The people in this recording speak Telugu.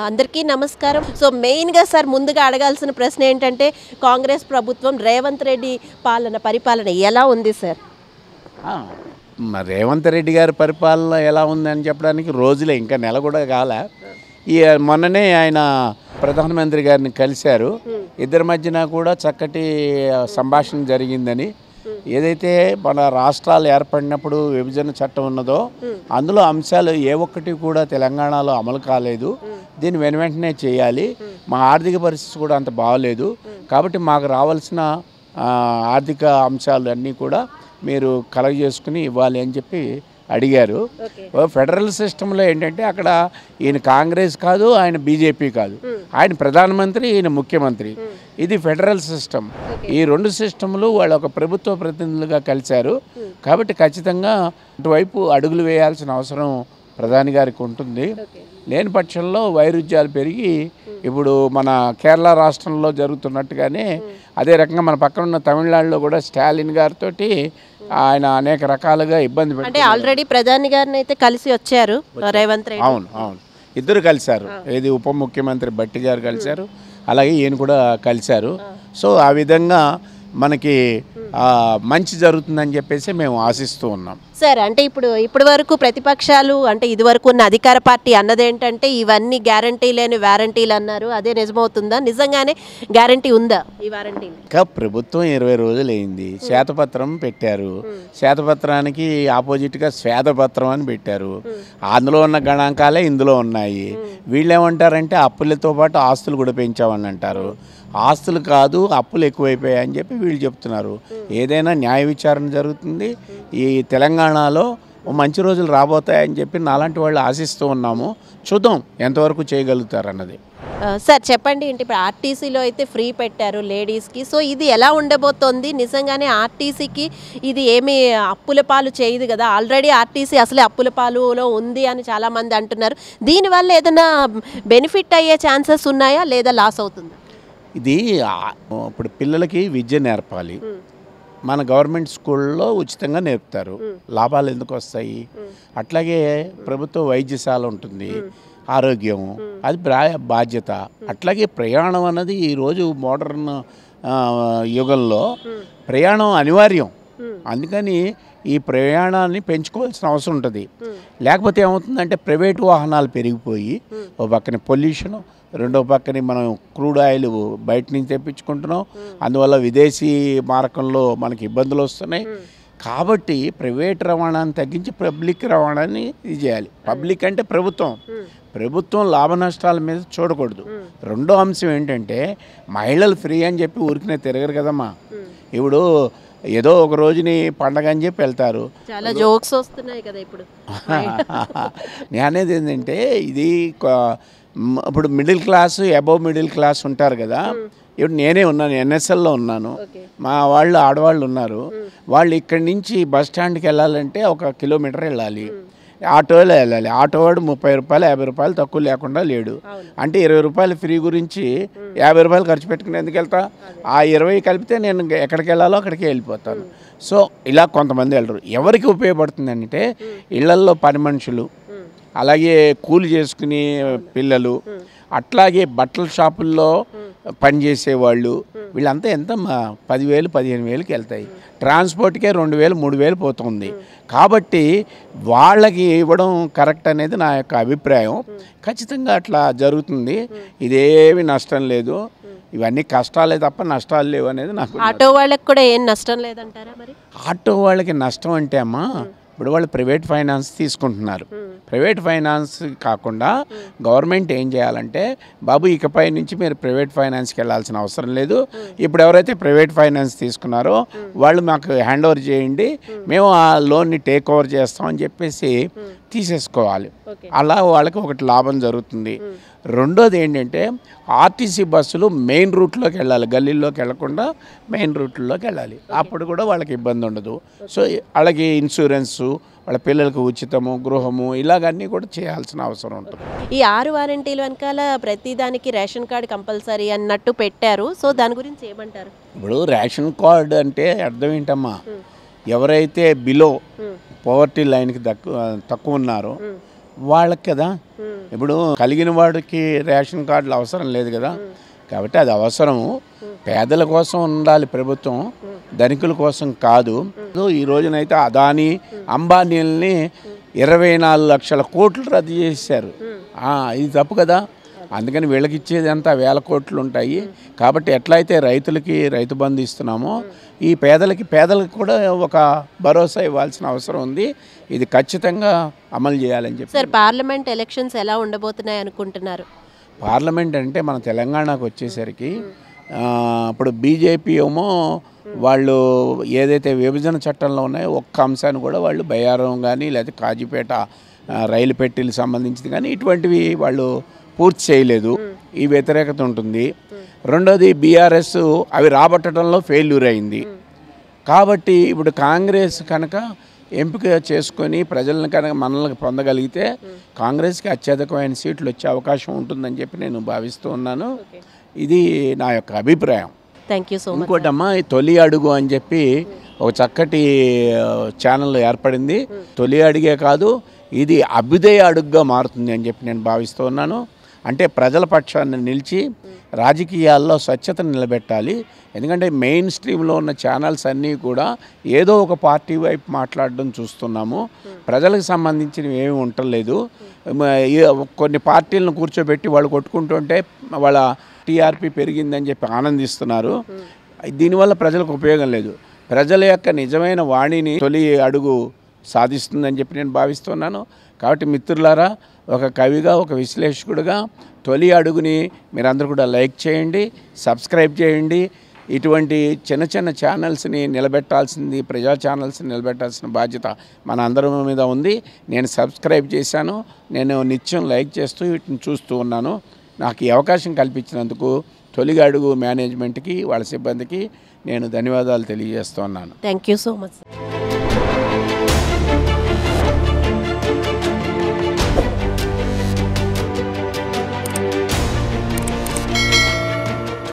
అందరికీ నమస్కారం. సో మెయిన్‌గా సార్ ముందుగా అడగాల్సిన ప్రశ్న ఏంటంటే కాంగ్రెస్ ప్రభుత్వం రేవంత్ రెడ్డి పరిపాలన ఎలా ఉంది సార్? రేవంత్ రెడ్డి గారి పరిపాలన ఎలా ఉందని చెప్పడానికి రోజులే, ఇంకా నెల కూడా కాలే. మొన్ననే ఆయన ప్రధానమంత్రి గారిని కలిశారు. ఇద్దరి మధ్యన కూడా చక్కటి సంభాషణ జరిగిందని. ఏదైతే మన రాష్ట్రాలు ఏర్పడినప్పుడు విభజన చట్టం ఉన్నదో అందులో అంశాలు ఏ ఒక్కటి కూడా తెలంగాణలో అమలు కాలేదు. దీన్ని వెంటనే చేయాలి. మా ఆర్థిక పరిస్థితి కూడా అంత బాగలేదు, కాబట్టి మాకు రావాల్సిన ఆర్థిక అంశాలు అన్నీ కూడా మీరు కలగజేసుకుని ఇవ్వాలి అని చెప్పి అడిగారు. ఫెడరల్ సిస్టంలో ఏంటంటే అక్కడ ఈయన కాంగ్రెస్ కాదు, ఆయన బీజేపీ కాదు, ఆయన ప్రధానమంత్రి, ఈయన ముఖ్యమంత్రి. ఇది ఫెడరల్ సిస్టమ్. ఈ రెండు సిస్టంలు వాళ్ళు ఒక ప్రభుత్వ ప్రతినిధులుగా కలిశారు. కాబట్టి ఖచ్చితంగా అటువైపు అడుగులు వేయాల్సిన అవసరం ప్రధాని గారికి ఉంటుంది. లేని పక్షంలో వైరుధ్యాలు పెరిగి ఇప్పుడు మన కేరళ రాష్ట్రంలో జరుగుతున్నట్టుగానే అదే రకంగా మన పక్కన ఉన్న తమిళనాడులో కూడా స్టాలిన్ గారితో ఆయన అనేక రకాలుగా ఇబ్బంది పెట్టారు. అంటే ఆల్రెడీ ప్రధాని గారిని అయితే కలిసి వచ్చారు రేవంత్ రెడ్డి. అవును, ఇద్దరు కలిశారు. ఏది ఉప ముఖ్యమంత్రి భట్టి గారు కలిశారు, అలాగే ఈయన కూడా కలిశారు. సో ఆ విధంగా మనకి మంచి జరుగుతుందని చెప్పేసి మేము ఆశిస్తూ ఉన్నాం సార్. అంటే ఇప్పటి వరకు ప్రతిపక్షాలు అంటే ఇదివరకు ఉన్న అధికార పార్టీ అన్నదేంటంటే ఇవన్నీ గ్యారంటీ లేని వారంటీలు అన్నారు. అదే నిజమవుతుందా? నిజంగానే గ్యారంటీ ఉందా ఈ వారంటీ? ఇంకా ప్రభుత్వం 20 రోజులు అయింది. శ్వేతపత్రం పెట్టారు. శ్వేతపత్రానికి ఆపోజిట్గా శ్వేతపత్రం అని పెట్టారు. అందులో ఉన్న గణాంకాలే ఇందులో ఉన్నాయి. వీళ్ళు ఏమంటారంటే అప్పులతో పాటు ఆస్తులు కూడా పెంచామని అంటారు. ఆస్తులు కాదు, అప్పులు ఎక్కువైపోయాయి అని చెప్పి వీళ్ళు చెప్తున్నారు. ఏదైనా న్యాయ విచారణ జరుగుతుంది. ఈ తెలంగాణలో మంచి రోజులు రాబోతాయని చెప్పి నాలాంటి వాళ్ళు ఆశిస్తూ ఉన్నాము. చూద్దాం ఎంతవరకు చేయగలుగుతారన్నది. సార్ చెప్పండి, ఏంటి ఇప్పుడు ఆర్టీసీలో అయితే ఫ్రీ పెట్టారు లేడీస్కి. సో ఇది ఎలా ఉండబోతోంది? నిజంగానే ఆర్టీసీకి ఇది ఏమి అప్పుల పాలు చేయదు కదా? ఆల్రెడీ ఆర్టీసీ అసలే అప్పుల పాలులో ఉంది అని చాలామంది అంటున్నారు. దీనివల్ల ఏదైనా బెనిఫిట్ అయ్యే ఛాన్సెస్ ఉన్నాయా లేదా లాస్ అవుతుందా? ఇది ఇప్పుడు పిల్లలకి విద్య నేర్పాలి. మన గవర్నమెంట్ స్కూల్లో ఉచితంగా నేర్పుతారు. లాభాలు ఎందుకు వస్తాయి? అట్లాగే ప్రభుత్వ వైద్యశాల ఉంటుంది, ఆరోగ్యం, అది బాధ్యత. అట్లాగే ప్రయాణం అన్నది ఈరోజు మోడర్న్ యుగంలో ప్రయాణం అనివార్యం. అందుకని ఈ ప్రయాణాన్ని పెంచుకోవాల్సిన అవసరం ఉంటుంది. లేకపోతే ఏమవుతుందంటే ప్రైవేటు వాహనాలు పెరిగిపోయి ఓ పక్కన పొల్యూషను, రెండో పక్కన మనం క్రూడ్ ఆయిల్ బయట నుంచి తెప్పించుకుంటున్నాం. అందువల్ల విదేశీ మారకంలో మనకి ఇబ్బందులు వస్తున్నాయి. కాబట్టి ప్రైవేట్ రవాణాన్ని తగ్గించి పబ్లిక్ రవాణాన్ని ఇది చేయాలి. పబ్లిక్ అంటే ప్రభుత్వం లాభ నష్టాల మీద చూడకూడదు. రెండో అంశం ఏంటంటే మహిళలు ఫ్రీ అని చెప్పి ఊరికినే తిరగరు కదమ్మా. ఇప్పుడు ఏదో ఒక రోజుని పండగ అని చెప్పి వెళ్తారు. చాలా జోక్స్ వస్తున్నాయి కదా ఇప్పుడు. నేనేది ఏంటంటే ఇది ఇప్పుడు middle class, above middle class ఉంటారు కదా. ఇప్పుడు నేనే ఉన్నాను, ఎన్ఎస్ఎల్లో ఉన్నాను. మా వాళ్ళు ఆడవాళ్ళు ఉన్నారు. వాళ్ళు ఇక్కడి నుంచి బస్ స్టాండ్కి వెళ్ళాలంటే 1 కిలోమీటర్ వెళ్ళాలి. ఆటోలో వెళ్ళాలి. ఆటో వాడు 30 రూపాయలు 50 రూపాయలు తక్కువ లేకుండా లేడు. అంటే 20 రూపాయలు ఫ్రీ గురించి 50 రూపాయలు ఖర్చు పెట్టుకుని ఎందుకు వెళ్తా? ఆ 20 కలిపితే నేను ఎక్కడికి వెళ్ళాలో అక్కడికి వెళ్ళిపోతాను. సో ఇలా కొంతమంది వెళ్ళరు. ఎవరికి ఉపయోగపడుతుంది అంటే ఇళ్లల్లో పని మనుషులు, అలాగే కూలి చేసుకునే పిల్లలు, అట్లాగే బట్టల షాపుల్లో పనిచేసేవాళ్ళు, వీళ్ళంతా ఎంత 10,000 15,000కి వెళ్తాయి. ట్రాన్స్పోర్ట్కే 2,000 3,000 పోతుంది. కాబట్టి వాళ్ళకి ఇవ్వడం కరెక్ట్ అనేది నా యొక్క అభిప్రాయం. ఖచ్చితంగా అట్లా జరుగుతుంది. ఇదేమి నష్టం లేదు. ఇవన్నీ కష్టాలే తప్ప నష్టాలు లేవు అనేది నాకు. ఆటో వాళ్ళకి కూడా ఏం నష్టం లేదంటారా మరి? ఆటో వాళ్ళకి నష్టం అంటే అమ్మా, ఇప్పుడు వాళ్ళు ప్రైవేట్ ఫైనాన్స్ తీసుకుంటున్నారు. ప్రైవేట్ ఫైనాన్స్ కాకుండా గవర్నమెంట్ ఏం చేయాలంటే, బాబు ఇకపై నుంచి మీరు ప్రైవేట్ ఫైనాన్స్కి వెళ్ళాల్సిన అవసరం లేదు. ఇప్పుడు ఎవరైతే ప్రైవేట్ ఫైనాన్స్ తీసుకున్నారో వాళ్ళు మాకు హ్యాండ్ ఓవర్ చేయండి, మేము ఆ లోన్ని టేక్ ఓవర్ చేస్తామని చెప్పేసి తీసేసుకోవాలి. అలా వాళ్ళకి ఒకటి లాభం జరుగుతుంది. రెండోది ఏంటంటే ఆర్టీసీ బస్సులు మెయిన్ రూట్లోకి వెళ్ళాలి, గల్లీల్లోకి వెళ్లకుండా మెయిన్ రూట్లోకి వెళ్ళాలి. అప్పుడు కూడా వాళ్ళకి ఇబ్బంది ఉండదు. సో వాళ్ళకి ఇన్సూరెన్సు, వాళ్ళ పిల్లలకు ఉచితము, గృహము, ఇలాగన్నీ కూడా చేయాల్సిన అవసరం ఉంటుంది. ఈ 6 వారంటీల వెనకాల ప్రతిదానికి రేషన్ కార్డు కంపల్సరీ అన్నట్టు పెట్టారు. సో దాని గురించి ఏమంటారు? ఇప్పుడు రేషన్ కార్డు అంటే అర్థం ఏంటమ్మా, ఎవరైతే బిలో పవర్టీ లైన్కి తక్కువ ఉన్నారో వాళ్ళకి కదా. ఇప్పుడు కలిగిన వాడికి రేషన్ కార్డులు అవసరం లేదు కదా, కాబట్టి అది అవసరము. పేదల కోసం ఉండాలి ప్రభుత్వం, ధనికుల కోసం కాదు. ఈ రోజునైతే అదానీ అంబానీలని 24 లక్షల కోట్లు రద్దు చేశారు. ఇది తప్పు కదా. అందుకని వీళ్ళకి ఇచ్చేది అంతా వేల కోట్లు ఉంటాయి. కాబట్టి ఎట్లయితే రైతులకి రైతు బంధు ఇస్తున్నామో ఈ పేదలకు కూడా ఒక భరోసా ఇవ్వాల్సిన అవసరం ఉంది. ఇది ఖచ్చితంగా అమలు చేయాలని చెప్పి. సార్, పార్లమెంట్ ఎలక్షన్స్ ఎలా ఉండబోతున్నాయి అనుకుంటున్నారు? పార్లమెంట్ అంటే మన తెలంగాణకు వచ్చేసరికి ఇప్పుడు బీజేపీ ఏమో వాళ్ళు ఏదైతే విభజన చట్టంలో ఉన్నాయో ఒక్క అంశాన్ని కూడా వాళ్ళు బయ్యారం కానీ లేకపోతే కాజీపేట రైలు పెట్టెలకు సంబంధించింది కానీ ఇటువంటివి వాళ్ళు పూర్తి చేయలేదు. ఈ వ్యతిరేకత ఉంటుంది. రెండోది బీఆర్ఎస్ అవి రాబట్టడంలో ఫెయిల్యూర్ అయింది. కాబట్టి ఇప్పుడు కాంగ్రెస్ కనుక ఎంపిక చేసుకొని ప్రజలను కనుక మనల్ని పొందగలిగితే కాంగ్రెస్కి అత్యధికమైన సీట్లు వచ్చే అవకాశం ఉంటుందని చెప్పి నేను భావిస్తూ ఉన్నాను. ఇది నా యొక్క అభిప్రాయం. Thank you so much. ఇంకోటమ్మా, ఈ తొలి అడుగు అని చెప్పి ఒక చక్కటి ఛానల్ ఏర్పడింది. తొలి అడుగే కాదు, ఇది అభ్యుదయ అడుగుగా మారుతుంది అని చెప్పి నేను భావిస్తూ ఉన్నాను. అంటే ప్రజల పక్షాన్ని నిలిచి రాజకీయాల్లో స్వచ్ఛతను నిలబెట్టాలి. ఎందుకంటే మెయిన్ స్ట్రీమ్లో ఉన్న ఛానల్స్ అన్నీ కూడా ఏదో ఒక పార్టీ వైపు మాట్లాడడం చూస్తున్నాము. ప్రజలకు సంబంధించినవి ఏమీ ఉండలేదు. కొన్ని పార్టీలను కూర్చోబెట్టి వాళ్ళు కొట్టుకుంటుంటే వాళ్ళ టీఆర్పీ పెరిగిందని చెప్పి ఆనందిస్తున్నారు. దీనివల్ల ప్రజలకు ఉపయోగం లేదు. ప్రజల యొక్క నిజమైన వాణిని తొలి అడుగు సాధిస్తుందని చెప్పి నేను భావిస్తున్నాను. కాబట్టి మిత్రులారా, ఒక కవిగా, ఒక విశ్లేషకుడిగా తొలి అడుగుని మీరందరూ కూడా లైక్ చేయండి, సబ్స్క్రైబ్ చేయండి. ఇటువంటి చిన్న చిన్న ఛానల్స్ని నిలబెట్టాల్సింది, ప్రజా ఛానల్స్ని నిలబెట్టాల్సిన బాధ్యత మన అందరి మీద ఉంది. నేను సబ్స్క్రైబ్ చేశాను, నేను నిత్యం లైక్ చేస్తూ వీటిని చూస్తూ ఉన్నాను. నాకు ఈ అవకాశం కల్పించినందుకు తొలి అడుగు మేనేజ్మెంట్కి, వాళ్ళ సిబ్బందికి నేను ధన్యవాదాలు తెలియజేస్తున్నాను. Thank you so much.